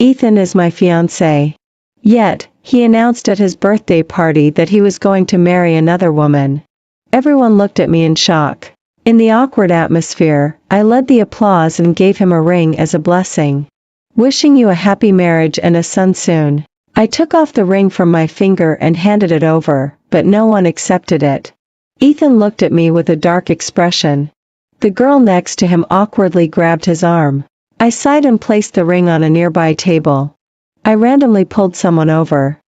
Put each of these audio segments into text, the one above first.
Ethan is my fiancé. Yet, he announced at his birthday party that he was going to marry another woman. Everyone looked at me in shock. In the awkward atmosphere, I led the applause and gave him a ring as a blessing. Wishing you a happy marriage and a son soon. I took off the ring from my finger and handed it over, but no one accepted it. Ethan looked at me with a dark expression. The girl next to him awkwardly grabbed his arm. I sighed and placed the ring on a nearby table. I randomly pulled someone over.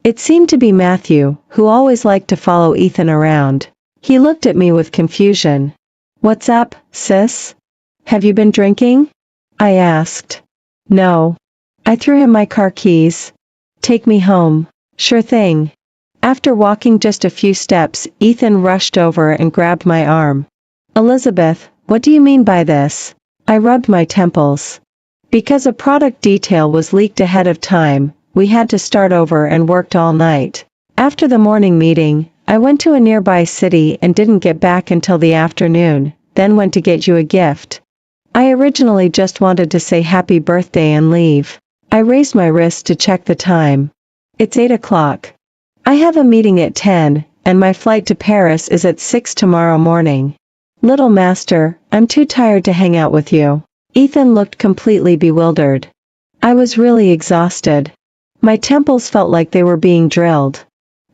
It seemed to be Matthew, who always liked to follow Ethan around. He looked at me with confusion. "What's up, sis? Have you been drinking?" I asked. "No." I threw him my car keys. "Take me home." "Sure thing." After walking just a few steps, Ethan rushed over and grabbed my arm. "Elizabeth, what do you mean by this?" I rubbed my temples. Because a product detail was leaked ahead of time, we had to start over and worked all night. After the morning meeting, I went to a nearby city and didn't get back until the afternoon, then went to get you a gift. I originally just wanted to say happy birthday and leave. I raised my wrist to check the time. It's 8 o'clock. I have a meeting at 10, and my flight to Paris is at 6 tomorrow morning. Little master, I'm too tired to hang out with you. Ethan looked completely bewildered. I was really exhausted. My temples felt like they were being drilled.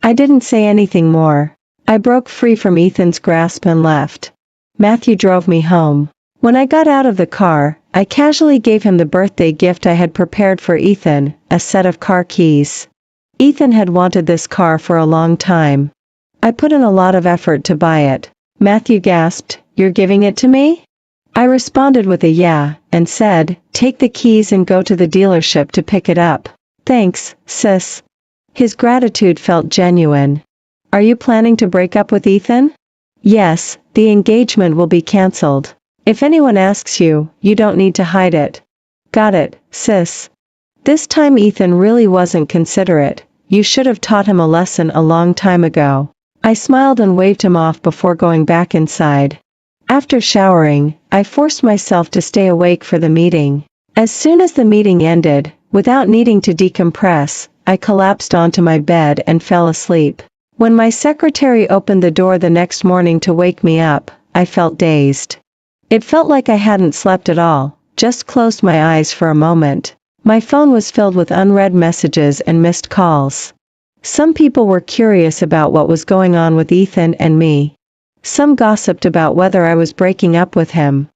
I didn't say anything more. I broke free from Ethan's grasp and left. Matthew drove me home. When I got out of the car, I casually gave him the birthday gift I had prepared for Ethan, a set of car keys. Ethan had wanted this car for a long time. I put in a lot of effort to buy it. Matthew gasped, "You're giving it to me?" I responded with a yeah, and said, "Take the keys and go to the dealership to pick it up." "Thanks, sis." His gratitude felt genuine. "Are you planning to break up with Ethan?" "Yes, the engagement will be cancelled. If anyone asks you, you don't need to hide it." "Got it, sis." This time Ethan really wasn't considerate. You should have taught him a lesson a long time ago. I smiled and waved him off before going back inside. After showering, I forced myself to stay awake for the meeting. As soon as the meeting ended, without needing to decompress, I collapsed onto my bed and fell asleep. When my secretary opened the door the next morning to wake me up, I felt dazed. It felt like I hadn't slept at all, just closed my eyes for a moment. My phone was filled with unread messages and missed calls. Some people were curious about what was going on with Ethan and me. Some gossiped about whether I was breaking up with him.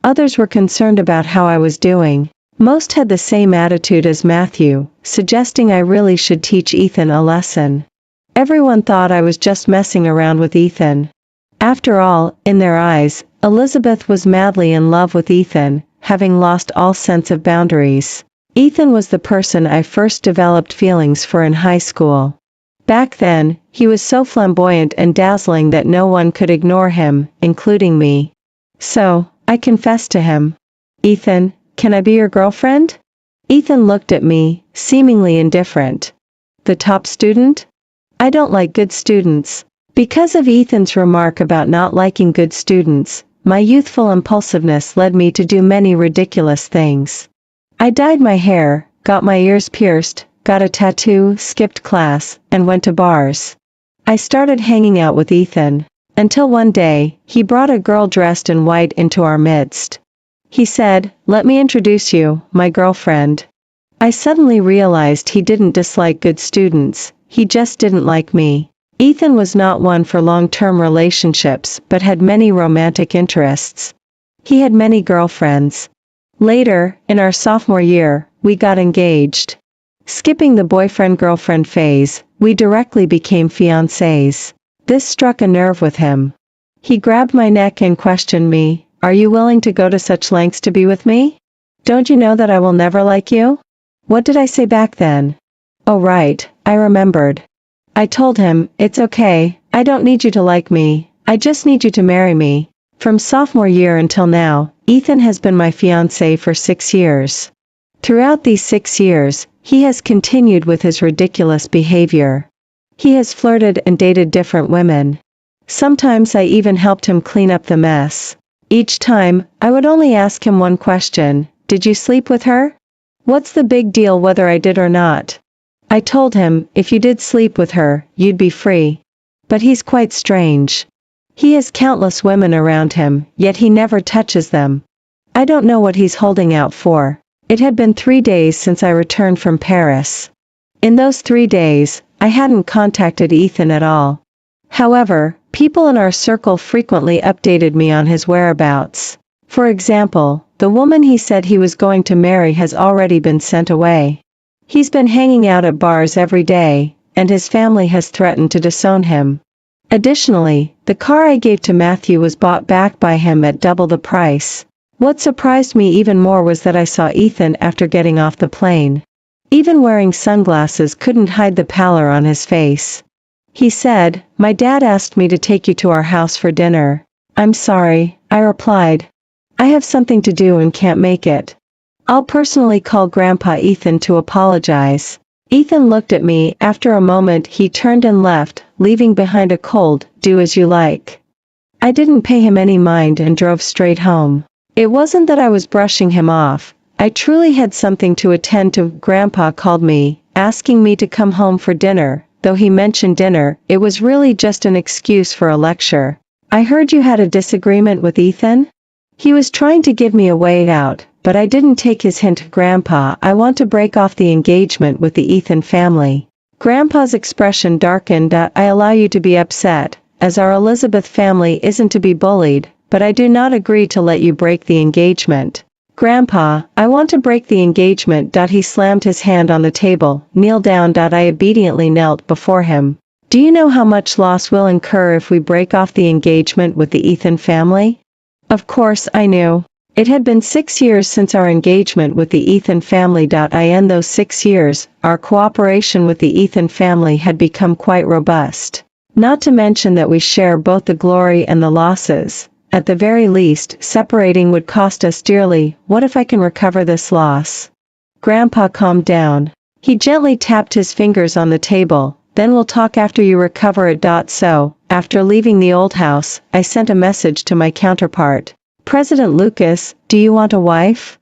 Others were concerned about how I was doing. Most had the same attitude as Matthew, suggesting I really should teach Ethan a lesson. Everyone thought I was just messing around with Ethan. After all, in their eyes, Elizabeth was madly in love with Ethan, having lost all sense of boundaries. Ethan was the person I first developed feelings for in high school. Back then, he was so flamboyant and dazzling that no one could ignore him, including me. So, I confessed to him. "Ethan, can I be your girlfriend?" Ethan looked at me, seemingly indifferent. "The top student? I don't like good students." Because of Ethan's remark about not liking good students, my youthful impulsiveness led me to do many ridiculous things. I dyed my hair, got my ears pierced, got a tattoo, skipped class, and went to bars. I started hanging out with Ethan, until one day, he brought a girl dressed in white into our midst. He said, "Let me introduce you, my girlfriend." I suddenly realized he didn't dislike good students, he just didn't like me. Ethan was not one for long-term relationships but had many romantic interests. He had many girlfriends. Later, in our sophomore year, we got engaged. Skipping the boyfriend-girlfriend phase, we directly became fiancés. This struck a nerve with him. He grabbed my neck and questioned me, "Are you willing to go to such lengths to be with me? Don't you know that I will never like you?" What did I say back then? Oh right, I remembered. I told him, "It's okay, I don't need you to like me, I just need you to marry me." From sophomore year until now, Ethan has been my fiancé for 6 years. Throughout these 6 years, he has continued with his ridiculous behavior. He has flirted and dated different women. Sometimes I even helped him clean up the mess. Each time, I would only ask him one question, "Did you sleep with her?" What's the big deal whether I did or not? I told him, if you did sleep with her, you'd be free. But he's quite strange. He has countless women around him, yet he never touches them. I don't know what he's holding out for. It had been 3 days since I returned from Paris. In those 3 days, I hadn't contacted Ethan at all. However, people in our circle frequently updated me on his whereabouts. For example, the woman he said he was going to marry has already been sent away. He's been hanging out at bars every day, and his family has threatened to disown him. Additionally, the car I gave to Matthew was bought back by him at double the price. What surprised me even more was that I saw Ethan after getting off the plane. Even wearing sunglasses couldn't hide the pallor on his face. He said, "My dad asked me to take you to our house for dinner." "I'm sorry," I replied. "I have something to do and can't make it." "I'll personally call Grandpa Ethan to apologize." Ethan looked at me. After a moment he turned and left, leaving behind a cold, "Do as you like." I didn't pay him any mind and drove straight home. It wasn't that I was brushing him off. I truly had something to attend to. Grandpa called me, asking me to come home for dinner. Though he mentioned dinner, it was really just an excuse for a lecture. "I heard you had a disagreement with Ethan?" He was trying to give me a way out, but I didn't take his hint. "Grandpa, I want to break off the engagement with the Ethan family." Grandpa's expression darkened. "I allow you to be upset, as our Elizabeth family isn't to be bullied, but I do not agree to let you break the engagement." "Grandpa, I want to break the engagement." He slammed his hand on the table. "Kneel down." I obediently knelt before him. "Do you know how much loss we'll incur if we break off the engagement with the Ethan family?" Of course I knew. It had been 6 years since our engagement with the Ethan family. In those 6 years, our cooperation with the Ethan family had become quite robust. Not to mention that we share both the glory and the losses. At the very least, separating would cost us dearly. What if I can recover this loss? Grandpa calmed down. He gently tapped his fingers on the table. "Then we'll talk after you recover it." So, after leaving the old house, I sent a message to my counterpart. "President Lucas, do you want a wife?"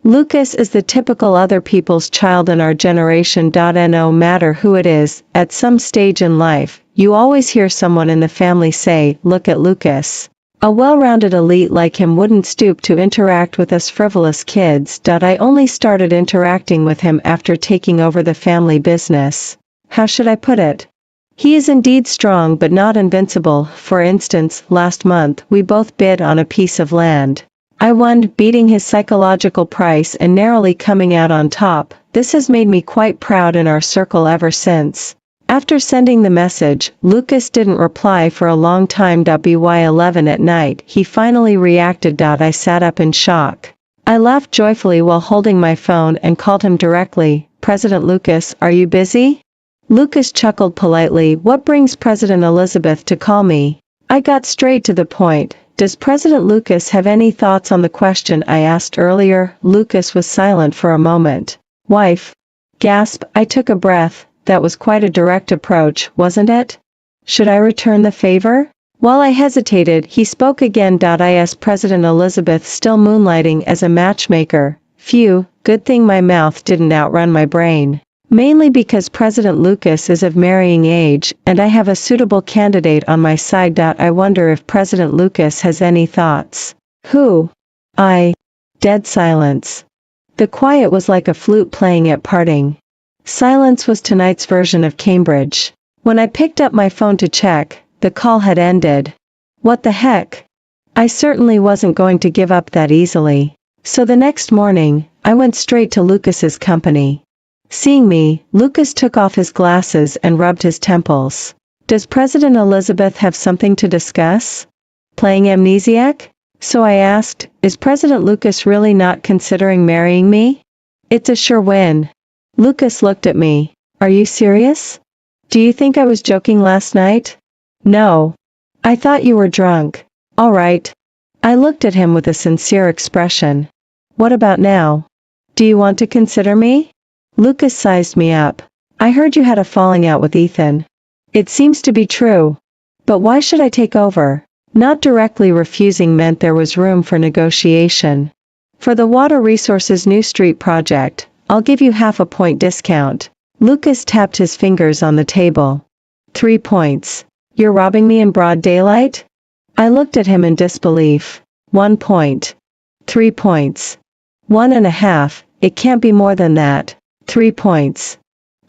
Lucas is the typical other people's child in our generation. No matter who it is, at some stage in life, you always hear someone in the family say, "Look at Lucas." A well-rounded elite like him wouldn't stoop to interact with us frivolous kids. I only started interacting with him after taking over the family business. How should I put it? He is indeed strong but not invincible. For instance, last month we both bid on a piece of land. I won, beating his psychological price and narrowly coming out on top. This has made me quite proud in our circle ever since. After sending the message, Lucas didn't reply for a long time. By 11 at night, he finally reacted. I sat up in shock. I laughed joyfully while holding my phone and called him directly. "President Lucas, are you busy?" Lucas chuckled politely. "What brings President Elizabeth to call me?" I got straight to the point. "Does President Lucas have any thoughts on the question I asked earlier?" Lucas was silent for a moment. "Wife?" Gasp, I took a breath. That was quite a direct approach, wasn't it? Should I return the favor? While I hesitated, he spoke again. Is President Elizabeth still moonlighting as a matchmaker? Phew, good thing my mouth didn't outrun my brain. Mainly because President Lucas is of marrying age, and I have a suitable candidate on my side. I wonder if President Lucas has any thoughts. Who? Dead silence. The quiet was like a flute playing at parting. Silence was tonight's version of Cambridge. When I picked up my phone to check, the call had ended. What the heck? I certainly wasn't going to give up that easily. So the next morning, I went straight to Lucas's company. Seeing me, Lucas took off his glasses and rubbed his temples. Does President Elizabeth have something to discuss? Playing amnesiac? So I asked, is President Lucas really not considering marrying me? It's a sure win. Lucas looked at me. Are you serious? Do you think I was joking last night? No. I thought you were drunk. All right. I looked at him with a sincere expression. What about now? Do you want to consider me? Lucas sized me up. I heard you had a falling out with Ethan. It seems to be true. But why should I take over? Not directly refusing meant there was room for negotiation. For the Water Resources New Street project, I'll give you half a point discount. Lucas tapped his fingers on the table. 3 points. You're robbing me in broad daylight? I looked at him in disbelief. 1 point. 3 points. 1.5, it can't be more than that. 3 points.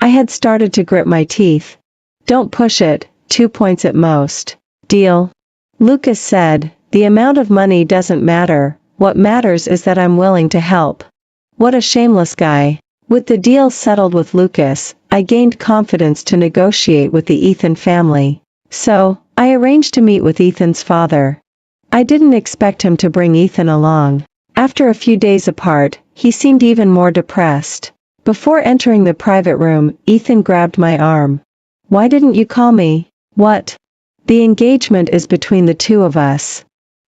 I had started to grit my teeth. Don't push it, 2 points at most. Deal? Lucas said, the amount of money doesn't matter, what matters is that I'm willing to help. What a shameless guy. With the deal settled with Lucas, I gained confidence to negotiate with the Ethan family. So, I arranged to meet with Ethan's father. I didn't expect him to bring Ethan along. After a few days apart, he seemed even more depressed. Before entering the private room, Ethan grabbed my arm. Why didn't you call me? What? The engagement is between the two of us.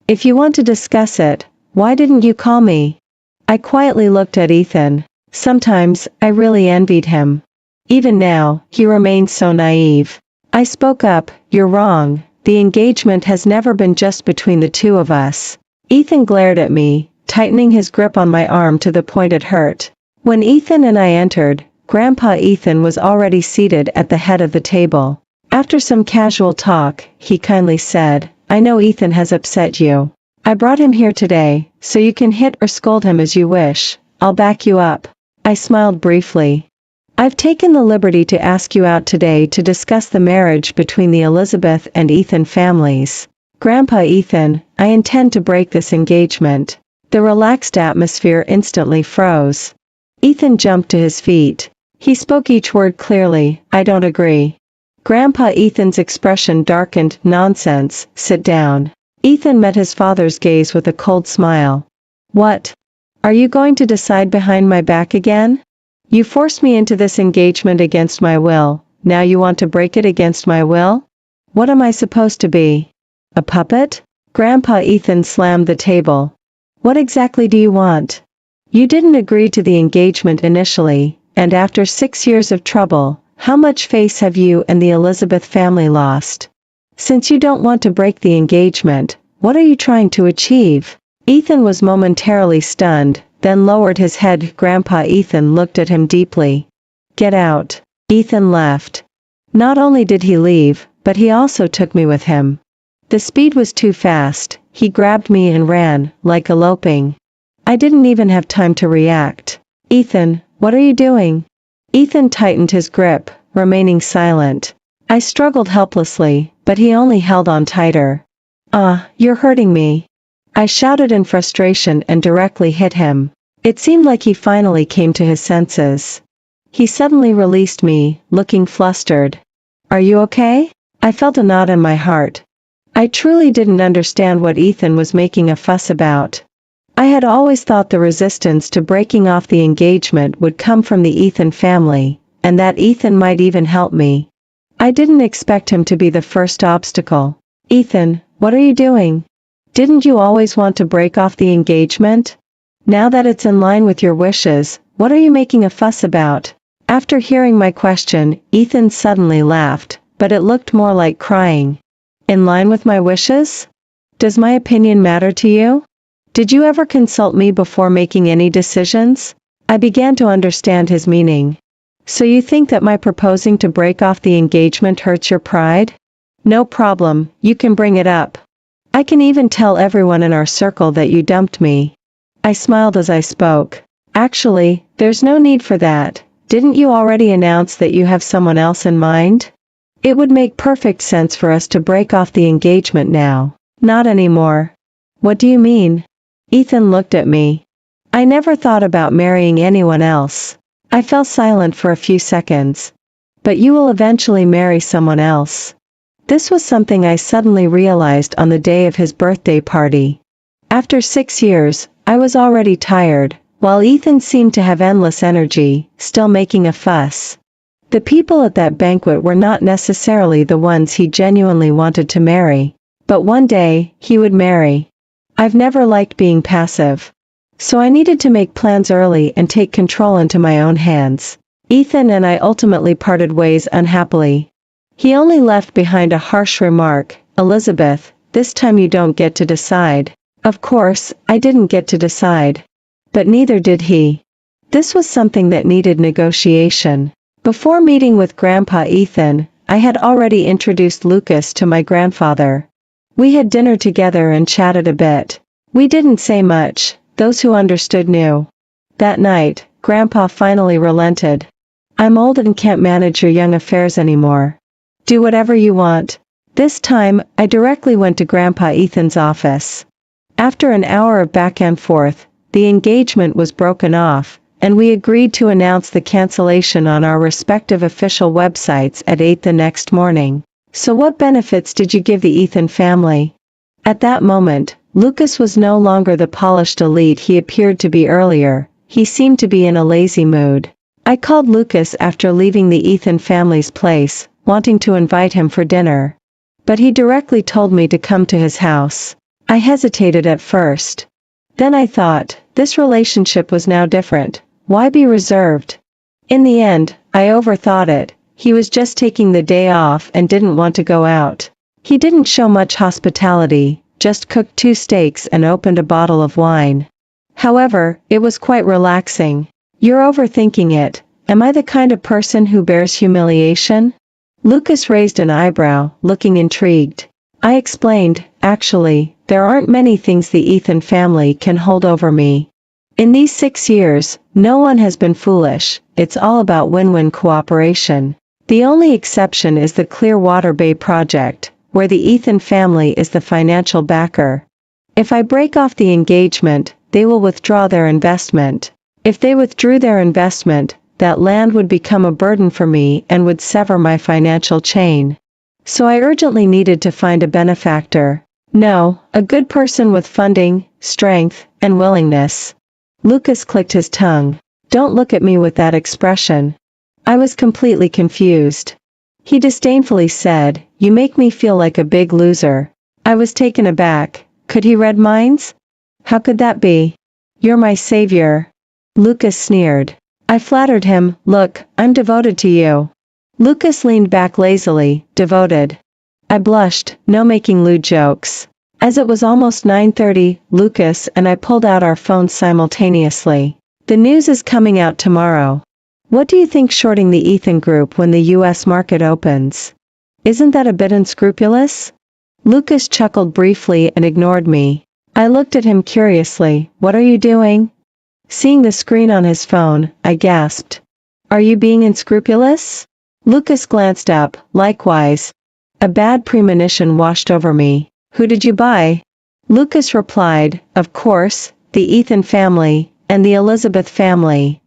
If you want to discuss it, why didn't you call me? I quietly looked at Ethan. Sometimes, I really envied him. Even now, he remains so naive. I spoke up, you're wrong, the engagement has never been just between the two of us. Ethan glared at me, tightening his grip on my arm to the point it hurt. When Ethan and I entered, Grandpa Ethan was already seated at the head of the table. After some casual talk, he kindly said, I know Ethan has upset you. I brought him here today, so you can hit or scold him as you wish. I'll back you up. I smiled briefly. I've taken the liberty to ask you out today to discuss the marriage between the Elizabeth and Ethan families. Grandpa Ethan, I intend to break this engagement. The relaxed atmosphere instantly froze. Ethan jumped to his feet. He spoke each word clearly, I don't agree. Grandpa Ethan's expression darkened. Nonsense, sit down. Ethan met his father's gaze with a cold smile. What? Are you going to decide behind my back again? You forced me into this engagement against my will, now you want to break it against my will? What am I supposed to be? A puppet? Grandpa Ethan slammed the table. What exactly do you want? You didn't agree to the engagement initially, and after 6 years of trouble, how much face have you and the Elizabeth family lost? Since you don't want to break the engagement, what are you trying to achieve? Ethan was momentarily stunned, then lowered his head. Grandpa Ethan looked at him deeply. Get out. Ethan left. Not only did he leave, but he also took me with him. The speed was too fast, he grabbed me and ran, like eloping. I didn't even have time to react. Ethan, what are you doing? Ethan tightened his grip, remaining silent. I struggled helplessly, but he only held on tighter. You're hurting me. I shouted in frustration and directly hit him. It seemed like he finally came to his senses. He suddenly released me, looking flustered. Are you okay? I felt a knot in my heart. I truly didn't understand what Ethan was making a fuss about. I had always thought the resistance to breaking off the engagement would come from the Ethan family, and that Ethan might even help me. I didn't expect him to be the first obstacle. Ethan, what are you doing? Didn't you always want to break off the engagement? Now that it's in line with your wishes, what are you making a fuss about? After hearing my question, Ethan suddenly laughed, but it looked more like crying. In line with my wishes? Does my opinion matter to you? Did you ever consult me before making any decisions? I began to understand his meaning. So you think that my proposing to break off the engagement hurts your pride? No problem, you can bring it up. I can even tell everyone in our circle that you dumped me. I smiled as I spoke. Actually, there's no need for that. Didn't you already announce that you have someone else in mind? It would make perfect sense for us to break off the engagement now. Not anymore. What do you mean? Ethan looked at me. I never thought about marrying anyone else. I fell silent for a few seconds. But you will eventually marry someone else. This was something I suddenly realized on the day of his birthday party. After 6 years, I was already tired, while Ethan seemed to have endless energy, still making a fuss. The people at that banquet were not necessarily the ones he genuinely wanted to marry. But one day, he would marry. I've never liked being passive. So I needed to make plans early and take control into my own hands. Ethan and I ultimately parted ways unhappily. He only left behind a harsh remark, Elizabeth, this time you don't get to decide. Of course, I didn't get to decide. But neither did he. This was something that needed negotiation. Before meeting with Grandpa Ethan, I had already introduced Lucas to my grandfather. We had dinner together and chatted a bit. We didn't say much, those who understood knew. That night, Grandpa finally relented. I'm old and can't manage your young affairs anymore. Do whatever you want. This time, I directly went to Grandpa Ethan's office. After an hour of back and forth, the engagement was broken off, and we agreed to announce the cancellation on our respective official websites at 8 the next morning. So what benefits did you give the Ethan family? At that moment, Lucas was no longer the polished elite he appeared to be earlier. He seemed to be in a lazy mood. I called Lucas after leaving the Ethan family's place, wanting to invite him for dinner. But he directly told me to come to his house. I hesitated at first. Then I thought, this relationship was now different. Why be reserved? In the end, I overthought it. He was just taking the day off and didn't want to go out. He didn't show much hospitality, just cooked 2 steaks and opened a bottle of wine. However, it was quite relaxing. You're overthinking it. Am I the kind of person who bears humiliation? Lucas raised an eyebrow, looking intrigued. I explained, actually, there aren't many things the Ethan family can hold over me. In these 6 years, no one has been foolish. It's all about win-win cooperation. The only exception is the Clearwater Bay project, where the Ethan family is the financial backer. If I break off the engagement, they will withdraw their investment. If they withdrew their investment, that land would become a burden for me and would sever my financial chain. So I urgently needed to find a benefactor. No, a good person with funding, strength, and willingness. Lucas clicked his tongue. Don't look at me with that expression. I was completely confused. He disdainfully said, you make me feel like a big loser. I was taken aback. Could he read minds? How could that be? You're my savior. Lucas sneered. I flattered him, look, I'm devoted to you. Lucas leaned back lazily, devoted. I blushed, no making lewd jokes. As it was almost 9:30, Lucas and I pulled out our phones simultaneously. The news is coming out tomorrow. What do you think shorting the Ethan group when the US market opens? Isn't that a bit unscrupulous? Lucas chuckled briefly and ignored me. I looked at him curiously. What are you doing? Seeing the screen on his phone, I gasped. Are you being unscrupulous? Lucas glanced up, likewise. A bad premonition washed over me. Who did you buy? Lucas replied, of course, the Ethan family, and the Elizabeth family.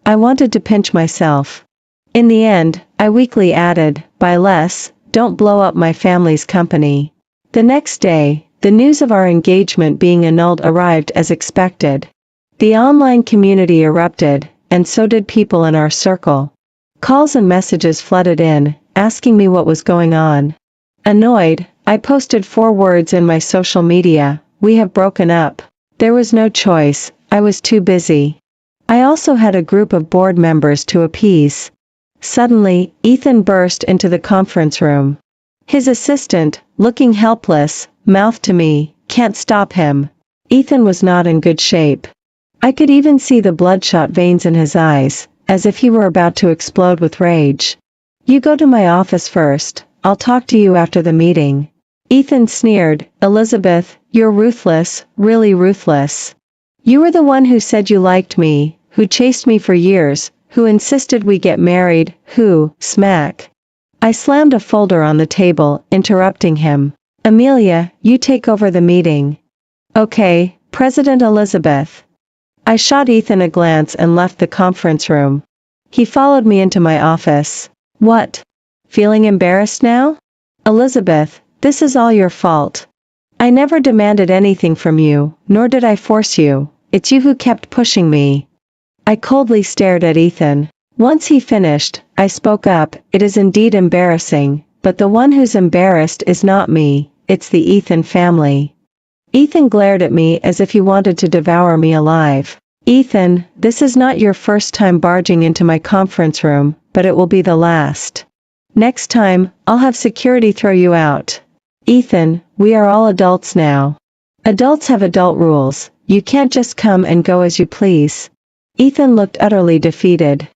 I wanted to pinch myself. In the end, I weakly added, buy less, don't blow up my family's company. The next day, the news of our engagement being annulled arrived as expected. The online community erupted, and so did people in our circle. Calls and messages flooded in, asking me what was going on. Annoyed, I posted 4 words in my social media, we have broken up. There was no choice, I was too busy. I also had a group of board members to appease. Suddenly, Ethan burst into the conference room. His assistant, looking helpless, mouthed to me, can't stop him. Ethan was not in good shape. I could even see the bloodshot veins in his eyes, as if he were about to explode with rage. You go to my office first, I'll talk to you after the meeting. Ethan sneered, Elizabeth, you're ruthless, really ruthless. You were the one who said you liked me, who chased me for years, who insisted we get married, who, smack. I slammed a folder on the table, interrupting him. Amelia, you take over the meeting. Okay, President Elizabeth. I shot Ethan a glance and left the conference room. He followed me into my office. What? Feeling embarrassed now? Elizabeth, this is all your fault. I never demanded anything from you, nor did I force you. It's you who kept pushing me. I coldly stared at Ethan. Once he finished, I spoke up. It is indeed embarrassing, but the one who's embarrassed is not me, it's the Ethan family. Ethan glared at me as if he wanted to devour me alive. Ethan, this is not your first time barging into my conference room, but it will be the last. Next time, I'll have security throw you out. Ethan, we are all adults now. Adults have adult rules. You can't just come and go as you please. Ethan looked utterly defeated.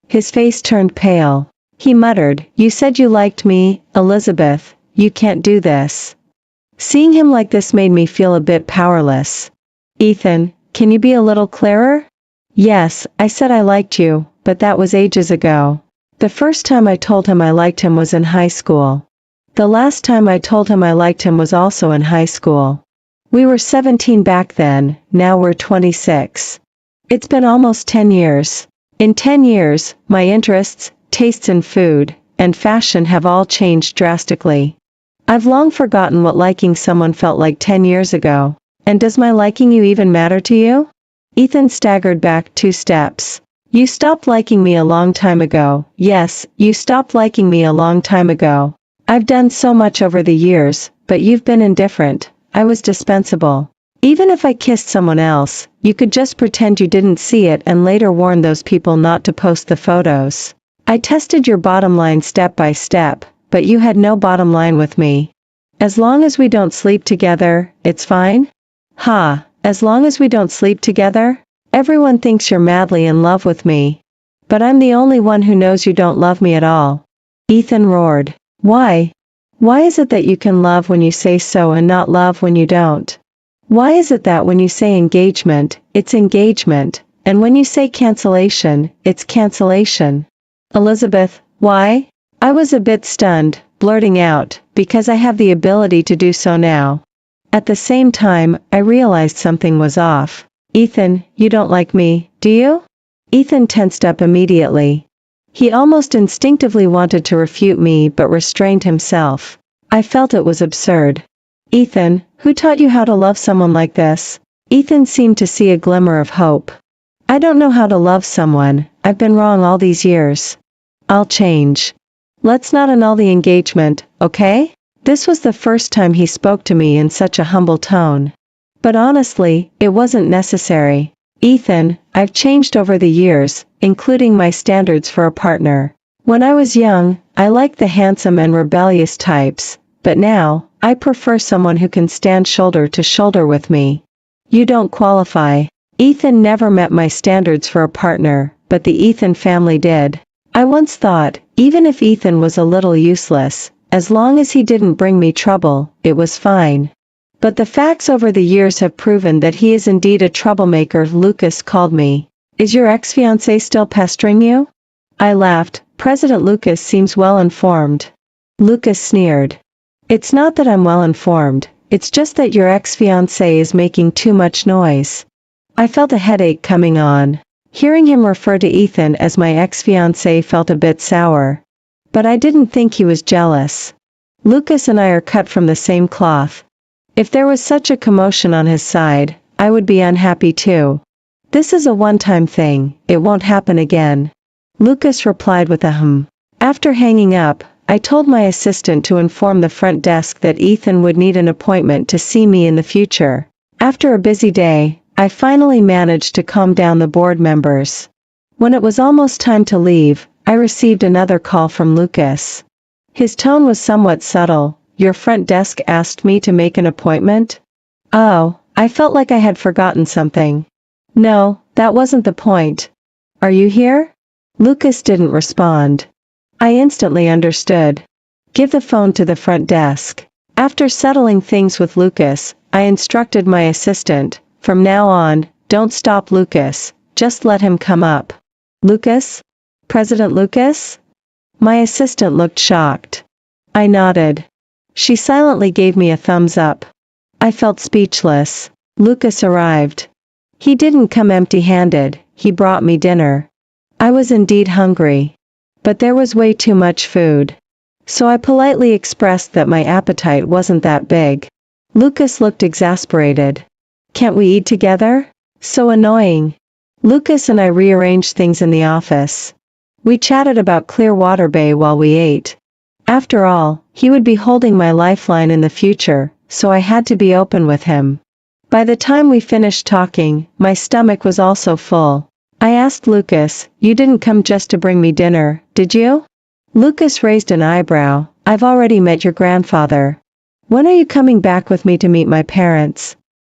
His face turned pale. He muttered, "You said you liked me, Elizabeth, you can't do this." Seeing him like this made me feel a bit powerless. "Ethan, can you be a little clearer?" "Yes, I said I liked you, but that was ages ago. The first time I told him I liked him was in high school. The last time I told him I liked him was also in high school. We were 17 back then, now we're 26. It's been almost 10 years. In 10 years, my interests, tastes in food, and fashion have all changed drastically. I've long forgotten what liking someone felt like 10 years ago. And does my liking you even matter to you?" Ethan staggered back 2 steps. "You stopped liking me a long time ago. Yes, you stopped liking me a long time ago. I've done so much over the years, but you've been indifferent. I was dispensable. Even if I kissed someone else, you could just pretend you didn't see it and later warn those people not to post the photos. I tested your bottom line step by step, but you had no bottom line with me. As long as we don't sleep together, it's fine?" "Ha, as long as we don't sleep together? Everyone thinks you're madly in love with me. But I'm the only one who knows you don't love me at all." Ethan roared. "Why? Why is it that you can love when you say so and not love when you don't? Why is it that when you say engagement, it's engagement, and when you say cancellation, it's cancellation? Elizabeth, why?" I was a bit stunned, blurting out, "Because I have the ability to do so now." At the same time, I realized something was off. "Ethan, you don't like me, do you?" Ethan tensed up immediately. He almost instinctively wanted to refute me but restrained himself. I felt it was absurd. "Ethan, who taught you how to love someone like this?" Ethan seemed to see a glimmer of hope. "I don't know how to love someone, I've been wrong all these years. I'll change. Let's not annul the engagement, okay?" This was the first time he spoke to me in such a humble tone. But honestly, it wasn't necessary. "Ethan, I've changed over the years, including my standards for a partner. When I was young, I liked the handsome and rebellious types, but now, I prefer someone who can stand shoulder to shoulder with me. You don't qualify." Ethan never met my standards for a partner, but the Ethan family did. I once thought, even if Ethan was a little useless, as long as he didn't bring me trouble, it was fine. But the facts over the years have proven that he is indeed a troublemaker. Lucas called me. "Is your ex-fiancé still pestering you?" I laughed. "President Lucas seems well informed." Lucas sneered. "It's not that I'm well informed, it's just that your ex-fiancé is making too much noise." I felt a headache coming on. Hearing him refer to Ethan as my ex-fiancé felt a bit sour. But I didn't think he was jealous. Lucas and I are cut from the same cloth. If there was such a commotion on his side, I would be unhappy too. "This is a one-time thing, it won't happen again." Lucas replied with a hum. After hanging up, I told my assistant to inform the front desk that Ethan would need an appointment to see me in the future. After a busy day, I finally managed to calm down the board members. When it was almost time to leave, I received another call from Lucas. His tone was somewhat subtle. "Your front desk asked me to make an appointment?" Oh, I felt like I had forgotten something. "No, that wasn't the point. Are you here?" Lucas didn't respond. I instantly understood. "Give the phone to the front desk." After settling things with Lucas, I instructed my assistant, "From now on, don't stop Lucas, just let him come up." "Lucas? President Lucas?" My assistant looked shocked. I nodded. She silently gave me a thumbs up. I felt speechless. Lucas arrived. He didn't come empty-handed, he brought me dinner. I was indeed hungry. But there was way too much food. So I politely expressed that my appetite wasn't that big. Lucas looked exasperated. "Can't we eat together? So annoying." Lucas and I rearranged things in the office. We chatted about Clearwater Bay while we ate. After all, he would be holding my lifeline in the future, so I had to be open with him. By the time we finished talking, my stomach was also full. I asked Lucas, "You didn't come just to bring me dinner, did you?" Lucas raised an eyebrow. "I've already met your grandfather. When are you coming back with me to meet my parents?"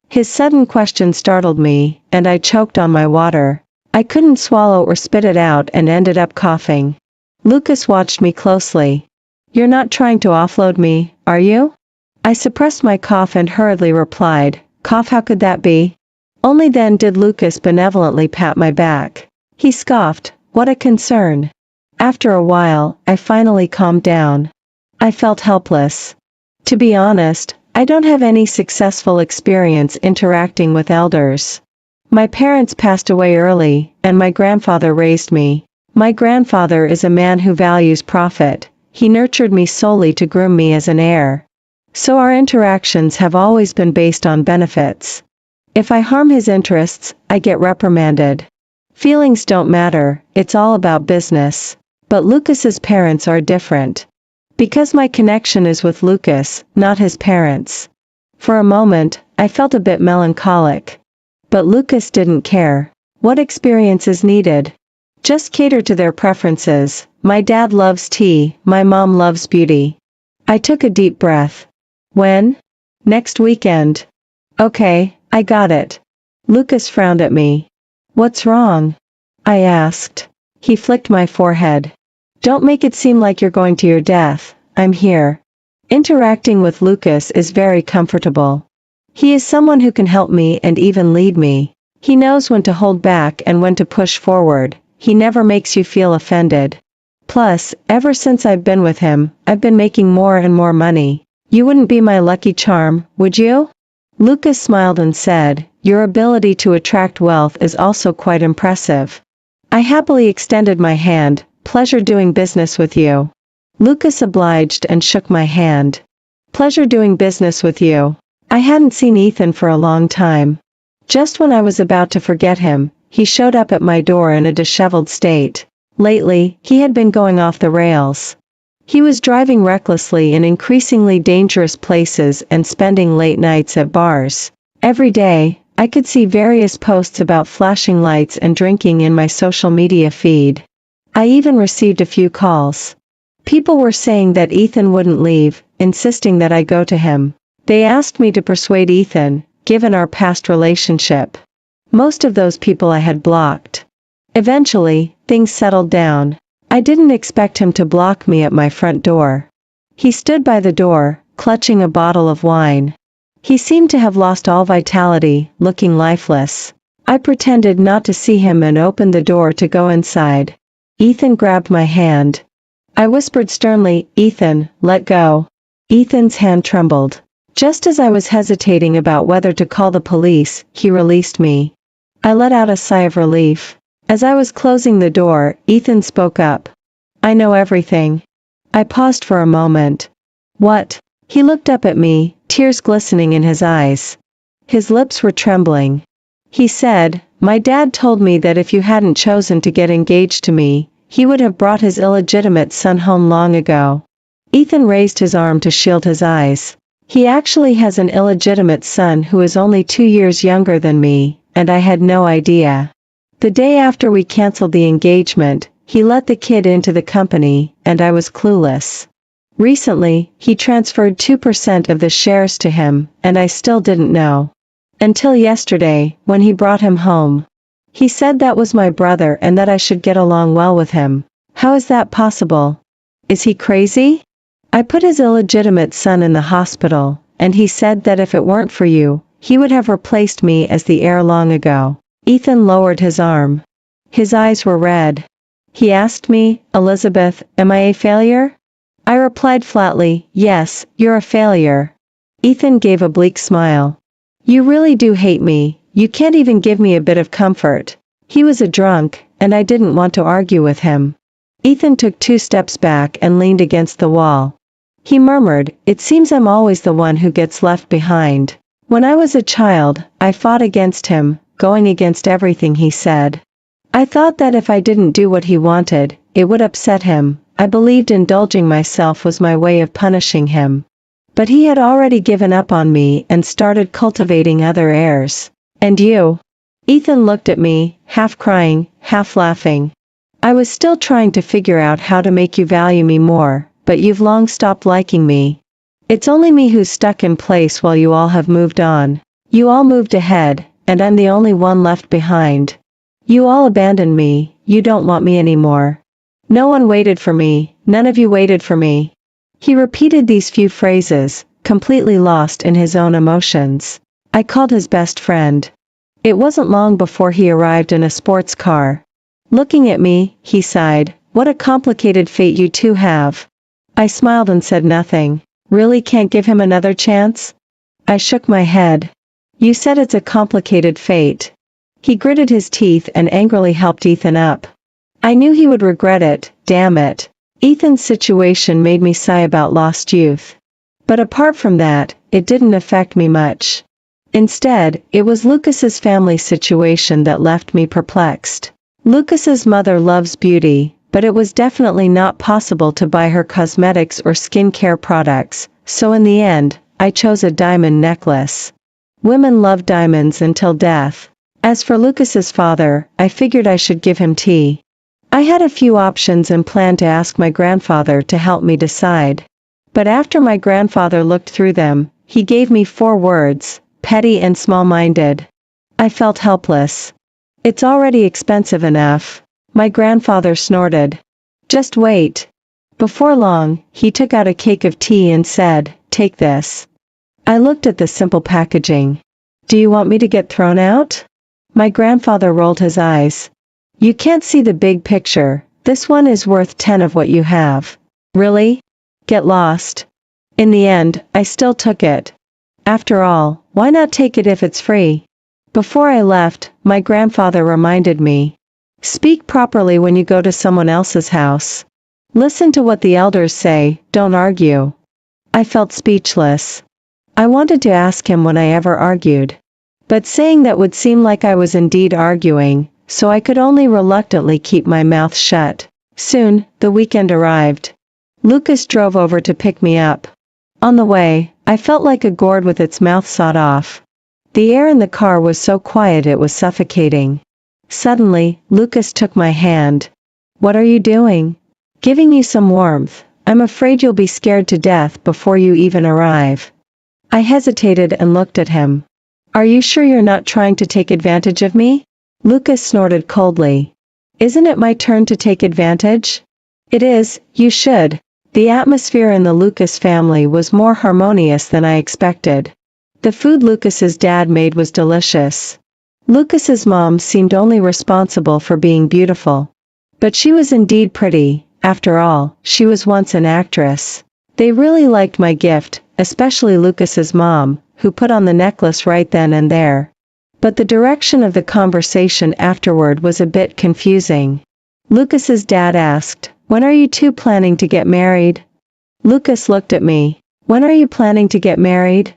His sudden question startled me, and I choked on my water. I couldn't swallow or spit it out and ended up coughing. Lucas watched me closely. "You're not trying to offload me, are you?" I suppressed my cough and hurriedly replied, "Cough, how could that be?" Only then did Lucas benevolently pat my back. He scoffed, "What a concern." After a while, I finally calmed down. I felt helpless. To be honest, I don't have any successful experience interacting with elders. My parents passed away early, and my grandfather raised me. My grandfather is a man who values profit. He nurtured me solely to groom me as an heir. So our interactions have always been based on benefits. If I harm his interests, I get reprimanded. Feelings don't matter, it's all about business. But Lucas's parents are different. Because my connection is with Lucas, not his parents. For a moment, I felt a bit melancholic. But Lucas didn't care. What experience is needed? Just cater to their preferences. My dad loves tea, my mom loves beauty. I took a deep breath. When? Next weekend. Okay, I got it. Lucas frowned at me. What's wrong? I asked. He flicked my forehead. Don't make it seem like you're going to your death. I'm here. Interacting with Lucas is very comfortable. He is someone who can help me and even lead me. He knows when to hold back and when to push forward. He never makes you feel offended. Plus, ever since I've been with him, I've been making more and more money. You wouldn't be my lucky charm, would you? Lucas smiled and said, "Your ability to attract wealth is also quite impressive." I happily extended my hand. "Pleasure doing business with you." Lucas obliged and shook my hand. "Pleasure doing business with you." I hadn't seen Ethan for a long time. Just when I was about to forget him, he showed up at my door in a disheveled state. Lately, he had been going off the rails. He was driving recklessly in increasingly dangerous places and spending late nights at bars. Every day, I could see various posts about flashing lights and drinking in my social media feed. I even received a few calls. People were saying that Ethan wouldn't leave, insisting that I go to him. They asked me to persuade Ethan, given our past relationship. Most of those people I had blocked. Eventually, things settled down. I didn't expect him to block me at my front door. He stood by the door, clutching a bottle of wine. He seemed to have lost all vitality, looking lifeless. I pretended not to see him and opened the door to go inside. Ethan grabbed my hand. I whispered sternly, "Ethan, let go." Ethan's hand trembled. Just as I was hesitating about whether to call the police, he released me. I let out a sigh of relief. As I was closing the door, Ethan spoke up. "I know everything." I paused for a moment. "What?" He looked up at me, tears glistening in his eyes. His lips were trembling. He said, "My dad told me that if you hadn't chosen to get engaged to me, he would have brought his illegitimate son home long ago." Ethan raised his arm to shield his eyes. He actually has an illegitimate son who is only 2 years younger than me, and I had no idea. The day after we canceled the engagement, he let the kid into the company, and I was clueless. Recently, he transferred 2% of the shares to him, and I still didn't know. Until yesterday, when he brought him home. He said that was my brother and that I should get along well with him. How is that possible? Is he crazy? I put his illegitimate son in the hospital, and he said that if it weren't for you, he would have replaced me as the heir long ago. Ethan lowered his arm. His eyes were red. He asked me, "Elizabeth, am I a failure?" I replied flatly, "Yes, you're a failure." Ethan gave a bleak smile. "You really do hate me, you can't even give me a bit of comfort." He was a drunk, and I didn't want to argue with him. Ethan took 2 steps back and leaned against the wall. He murmured, "It seems I'm always the one who gets left behind." When I was a child, I fought against him, going against everything he said. I thought that if I didn't do what he wanted, it would upset him. I believed indulging myself was my way of punishing him. But he had already given up on me and started cultivating other heirs. "And you?" Ethan looked at me, half crying, half laughing. "I was still trying to figure out how to make you value me more, but you've long stopped liking me. It's only me who's stuck in place while you all have moved on. You all moved ahead, and I'm the only one left behind. You all abandoned me, you don't want me anymore. No one waited for me, none of you waited for me. He repeated these few phrases, completely lost in his own emotions. I called his best friend. It wasn't long before he arrived in a sports car. Looking at me, he sighed, "What a complicated fate you two have." I smiled and said nothing. Really can't give him another chance? I shook my head. You said it's a complicated fate. He gritted his teeth and angrily helped Ethan up. I knew he would regret it, damn it. Ethan's situation made me sigh about lost youth. But apart from that, it didn't affect me much. Instead, it was Lucas's family situation that left me perplexed. Lucas's mother loves beauty, but it was definitely not possible to buy her cosmetics or skincare products, so in the end, I chose a diamond necklace. Women love diamonds until death. As for Lucas's father, I figured I should give him tea. I had a few options and planned to ask my grandfather to help me decide. But after my grandfather looked through them, he gave me 4 words: petty and small-minded. I felt helpless. It's already expensive enough. My grandfather snorted. Just wait. Before long, he took out a cake of tea and said, "Take this." I looked at the simple packaging. Do you want me to get thrown out? My grandfather rolled his eyes. You can't see the big picture. This one is worth 10 of what you have. Really? Get lost. In the end, I still took it. After all, why not take it if it's free? Before I left, my grandfather reminded me. Speak properly when you go to someone else's house. Listen to what the elders say, don't argue. I felt speechless. I wanted to ask him when I ever argued. But saying that would seem like I was indeed arguing, so I could only reluctantly keep my mouth shut. Soon, the weekend arrived. Lucas drove over to pick me up. On the way, I felt like a gourd with its mouth sawed off. The air in the car was so quiet it was suffocating. Suddenly, Lucas took my hand. What are you doing? Giving you some warmth. I'm afraid you'll be scared to death before you even arrive. I hesitated and looked at him. Are you sure you're not trying to take advantage of me? Lucas snorted coldly. Isn't it my turn to take advantage? It is, you should. The atmosphere in the Lucas family was more harmonious than I expected. The food Lucas's dad made was delicious. Lucas's mom seemed only responsible for being beautiful. But she was indeed pretty, after all, she was once an actress. They really liked my gift, especially Lucas's mom, who put on the necklace right then and there. But the direction of the conversation afterward was a bit confusing. Lucas's dad asked, "When are you two planning to get married?" Lucas looked at me. "When are you planning to get married?"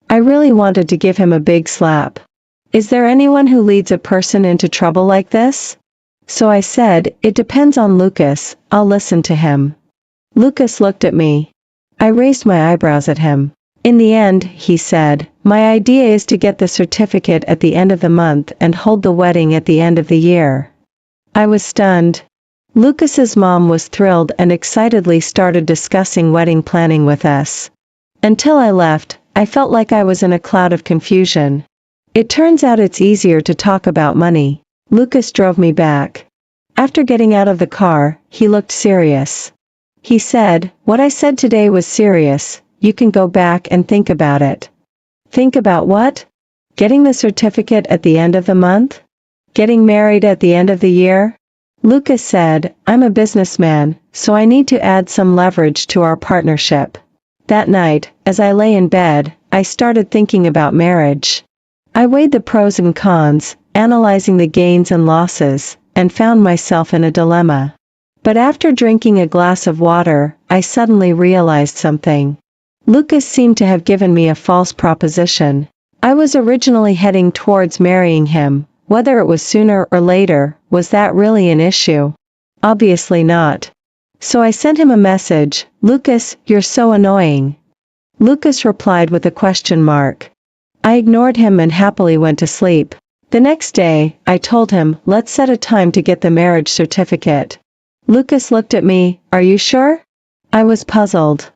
I really wanted to give him a big slap. Is there anyone who leads a person into trouble like this? So I said, "It depends on Lucas, I'll listen to him." Lucas looked at me. I raised my eyebrows at him. In the end, he said, "My idea is to get the certificate at the end of the month and hold the wedding at the end of the year." I was stunned. Lucas's mom was thrilled and excitedly started discussing wedding planning with us. Until I left, I felt like I was in a cloud of confusion. It turns out it's easier to talk about money. Lucas drove me back. After getting out of the car, he looked serious. He said, "What I said today was serious. You can go back and think about it." Think about what? Getting the certificate at the end of the month? Getting married at the end of the year? Lucas said, "I'm a businessman, so I need to add some leverage to our partnership." That night, as I lay in bed, I started thinking about marriage. I weighed the pros and cons, analyzing the gains and losses, and found myself in a dilemma. But after drinking a glass of water, I suddenly realized something. Lucas seemed to have given me a false proposition. I was originally heading towards marrying him. Whether it was sooner or later, was that really an issue? Obviously not. So I sent him a message, "Lucas, you're so annoying." Lucas replied with a question mark. I ignored him and happily went to sleep. The next day, I told him, "Let's set a time to get the marriage certificate." Lucas looked at me, "Are you sure?" I was puzzled.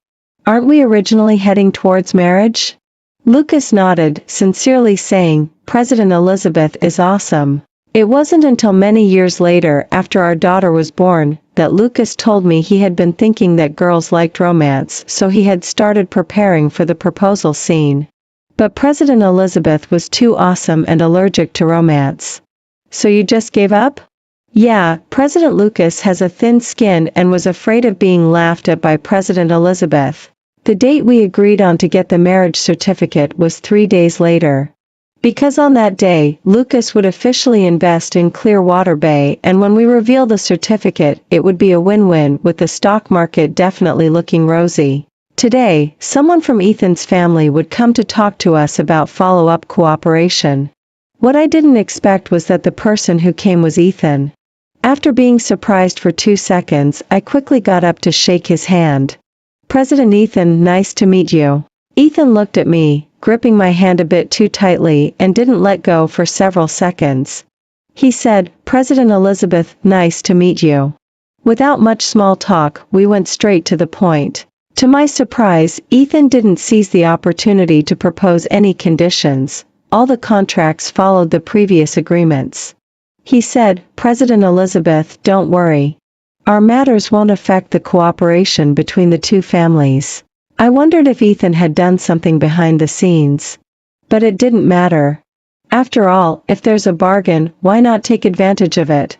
Aren't we originally heading towards marriage? Lucas nodded, sincerely saying, "President Elizabeth is awesome. It wasn't until many years later, after our daughter was born, that Lucas told me he had been thinking that girls liked romance, so he had started preparing for the proposal scene. But President Elizabeth was too awesome and allergic to romance. So you just gave up? Yeah, President Lucas has a thin skin and was afraid of being laughed at by President Elizabeth. The date we agreed on to get the marriage certificate was 3 days later. Because on that day, Lucas would officially invest in Clearwater Bay, and when we reveal the certificate, it would be a win-win, with the stock market definitely looking rosy. Today, someone from Ethan's family would come to talk to us about follow-up cooperation. What I didn't expect was that the person who came was Ethan. After being surprised for 2 seconds, I quickly got up to shake his hand. President Ethan, nice to meet you. Ethan looked at me, gripping my hand a bit too tightly, and didn't let go for several seconds. He said, President Elizabeth, nice to meet you. Without much small talk, we went straight to the point. To my surprise, Ethan didn't seize the opportunity to propose any conditions. All the contracts followed the previous agreements. He said, President Elizabeth, don't worry. Our matters won't affect the cooperation between the two families. I wondered if Ethan had done something behind the scenes. But it didn't matter. After all, if there's a bargain, why not take advantage of it?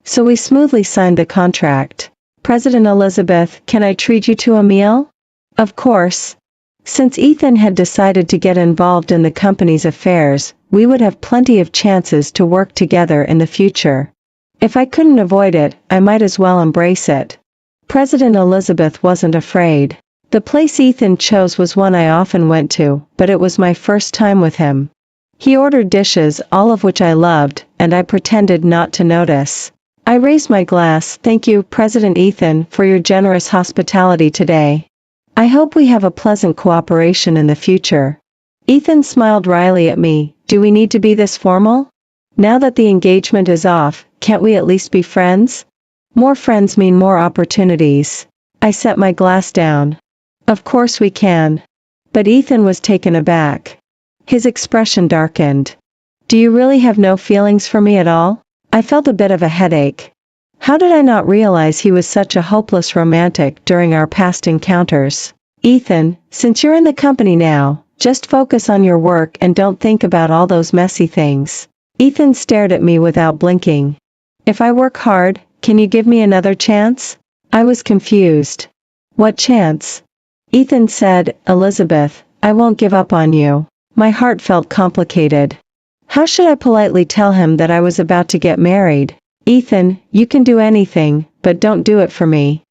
So we smoothly signed the contract. President Elizabeth, can I treat you to a meal? Of course. Since Ethan had decided to get involved in the company's affairs, we would have plenty of chances to work together in the future. If I couldn't avoid it, I might as well embrace it. President Elizabeth wasn't afraid. The place Ethan chose was one I often went to, but it was my first time with him. He ordered dishes, all of which I loved, and I pretended not to notice. I raised my glass, thank you, President Ethan, for your generous hospitality today. I hope we have a pleasant cooperation in the future. Ethan smiled wryly at me. Do we need to be this formal? Now that the engagement is off, can't we at least be friends? More friends mean more opportunities. I set my glass down. Of course we can. But Ethan was taken aback. His expression darkened. Do you really have no feelings for me at all? I felt a bit of a headache. How did I not realize he was such a hopeless romantic during our past encounters? Ethan, since you're in the company now, just focus on your work and don't think about all those messy things. Ethan stared at me without blinking. If I work hard, can you give me another chance? I was confused. What chance? Ethan said, Elizabeth, I won't give up on you. My heart felt complicated. How should I politely tell him that I was about to get married? Ethan, you can do anything, but don't do it for me.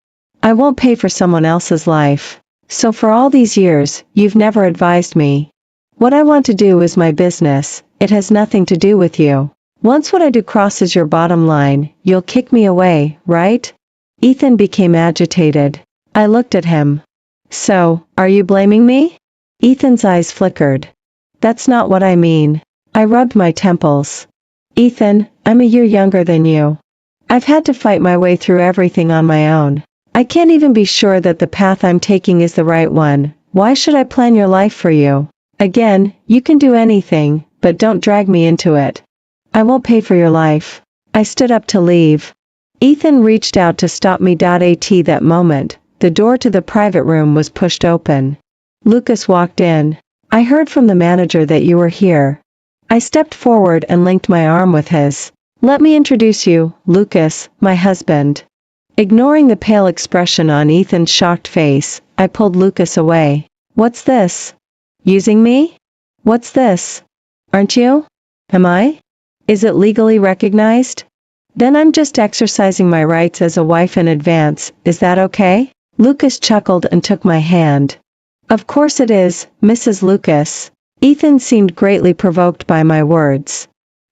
I won't pay for someone else's life. So for all these years, you've never advised me. What I want to do is my business, it has nothing to do with you. Once what I do crosses your bottom line, you'll kick me away, right? Ethan became agitated. I looked at him. So, are you blaming me? Ethan's eyes flickered. That's not what I mean. I rubbed my temples. Ethan, I'm a year younger than you. I've had to fight my way through everything on my own. I can't even be sure that the path I'm taking is the right one. Why should I plan your life for you? Again, you can do anything, but don't drag me into it. I won't pay for your life. I stood up to leave. Ethan reached out to stop me. At that moment, the door to the private room was pushed open. Lucas walked in. I heard from the manager that you were here. I stepped forward and linked my arm with his. Let me introduce you, Lucas, my husband. Ignoring the pale expression on Ethan's shocked face, I pulled Lucas away. What's this? Using me? What's this? Aren't you? Am I? Is it legally recognized? Then I'm just exercising my rights as a wife in advance, is that okay? Lucas chuckled and took my hand. Of course it is, Mrs. Lucas. Ethan seemed greatly provoked by my words.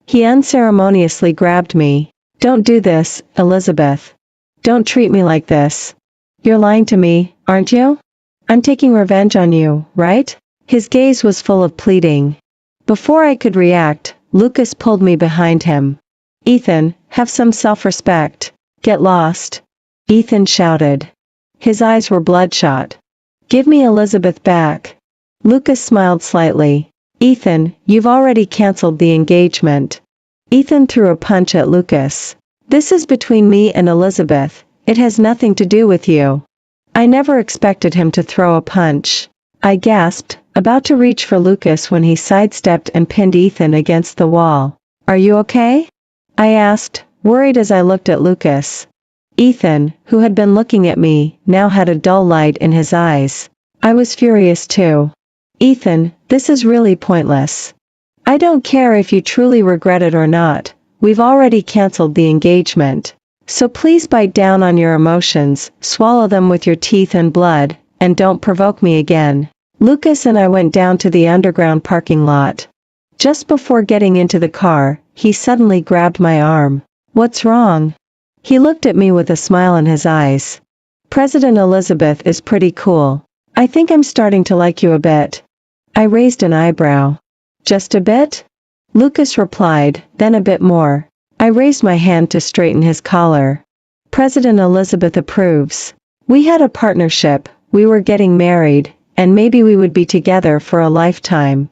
He unceremoniously grabbed me. Don't do this, Elizabeth. Don't treat me like this. You're lying to me, aren't you? I'm taking revenge on you, right? His gaze was full of pleading. Before I could react, Lucas pulled me behind him. Ethan, have some self-respect. Get lost. Ethan shouted. His eyes were bloodshot. Give me Elizabeth back. Lucas smiled slightly. Ethan, you've already canceled the engagement. Ethan threw a punch at Lucas. "This is between me and Elizabeth. It has nothing to do with you." I never expected him to throw a punch. I gasped, about to reach for Lucas when he sidestepped and pinned Ethan against the wall. "Are you okay?" I asked, worried as I looked at Lucas. Ethan, who had been looking at me, now had a dull light in his eyes. I was furious too. "Ethan, this is really pointless. I don't care if you truly regret it or not. We've already canceled the engagement. So please bite down on your emotions, swallow them with your teeth and blood, and don't provoke me again." Lucas and I went down to the underground parking lot. Just before getting into the car, he suddenly grabbed my arm. "What's wrong?" He looked at me with a smile in his eyes. "President Elizabeth is pretty cool. I think I'm starting to like you a bit." I raised an eyebrow. "Just a bit?" Lucas replied, "Then a bit more." I raised my hand to straighten his collar. "President Elizabeth approves. We had a partnership, we were getting married, and maybe we would be together for a lifetime."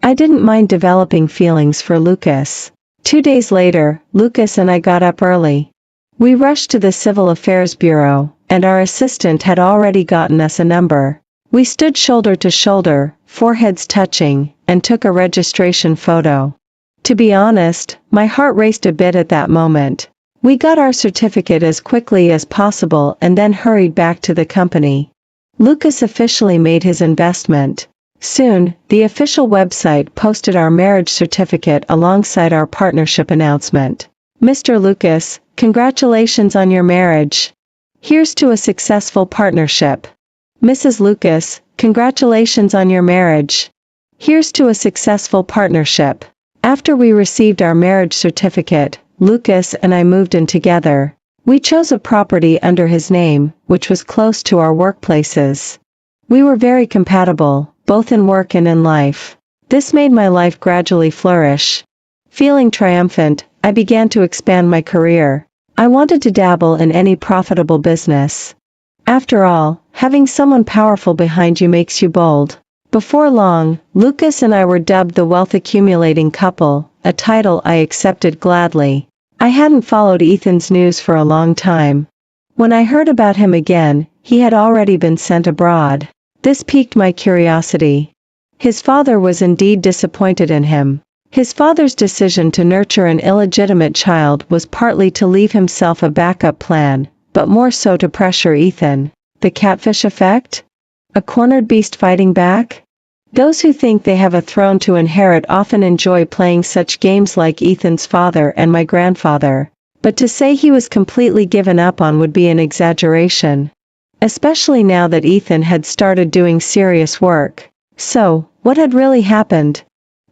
I didn't mind developing feelings for Lucas. 2 days later, Lucas and I got up early. We rushed to the Civil Affairs Bureau, and our assistant had already gotten us a number. We stood shoulder to shoulder, foreheads touching, and took a registration photo. To be honest, my heart raced a bit at that moment. We got our certificate as quickly as possible and then hurried back to the company. Lucas officially made his investment. Soon, the official website posted our marriage certificate alongside our partnership announcement. "Mr. Lucas, congratulations on your marriage. Here's to a successful partnership. Mrs. Lucas, congratulations on your marriage. Here's to a successful partnership." After we received our marriage certificate, Lucas and I moved in together. We chose a property under his name, which was close to our workplaces. We were very compatible, both in work and in life. This made my life gradually flourish. Feeling triumphant, I began to expand my career. I wanted to dabble in any profitable business. After all, having someone powerful behind you makes you bold. Before long, Lucas and I were dubbed the wealth accumulating couple, a title I accepted gladly. I hadn't followed Ethan's news for a long time. When I heard about him again, he had already been sent abroad. This piqued my curiosity. His father was indeed disappointed in him. His father's decision to nurture an illegitimate child was partly to leave himself a backup plan, but more so to pressure Ethan. The catfish effect? A cornered beast fighting back? Those who think they have a throne to inherit often enjoy playing such games like Ethan's father and my grandfather, but to say he was completely given up on would be an exaggeration. Especially now that Ethan had started doing serious work. So, what had really happened?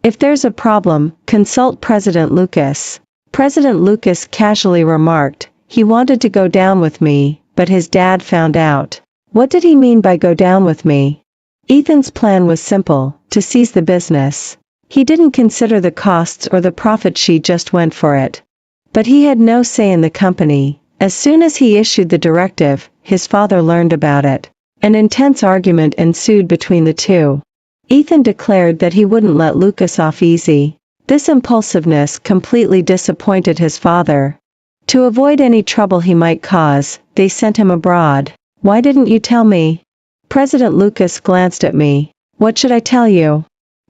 "If there's a problem, consult President Lucas." President Lucas casually remarked, "He wanted to go down with me, but his dad found out." What did he mean by go down with me? Ethan's plan was simple, to seize the business. He didn't consider the costs or the profit, she just went for it. But he had no say in the company. As soon as he issued the directive, his father learned about it. An intense argument ensued between the two. Ethan declared that he wouldn't let Lucas off easy. This impulsiveness completely disappointed his father. To avoid any trouble he might cause, they sent him abroad. "Why didn't you tell me?" President Lucas glanced at me. "What should I tell you?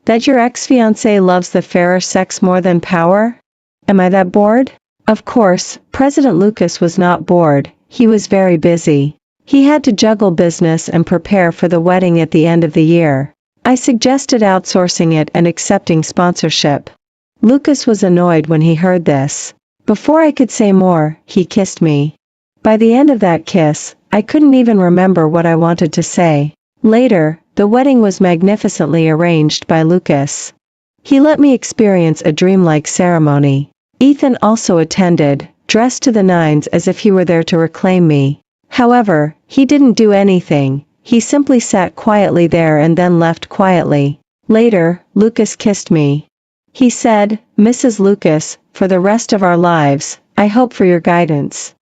That your ex-fiancé loves the fairer sex more than power? Am I that bored?" Of course, President Lucas was not bored, he was very busy. He had to juggle business and prepare for the wedding at the end of the year. I suggested outsourcing it and accepting sponsorship. Lucas was annoyed when he heard this. Before I could say more, he kissed me. By the end of that kiss, I couldn't even remember what I wanted to say. Later, the wedding was magnificently arranged by Lucas. He let me experience a dreamlike ceremony. Ethan also attended, dressed to the nines as if he were there to reclaim me. However, he didn't do anything, he simply sat quietly there and then left quietly. Later, Lucas kissed me. He said, "Mrs. Lucas, for the rest of our lives, I hope for your guidance."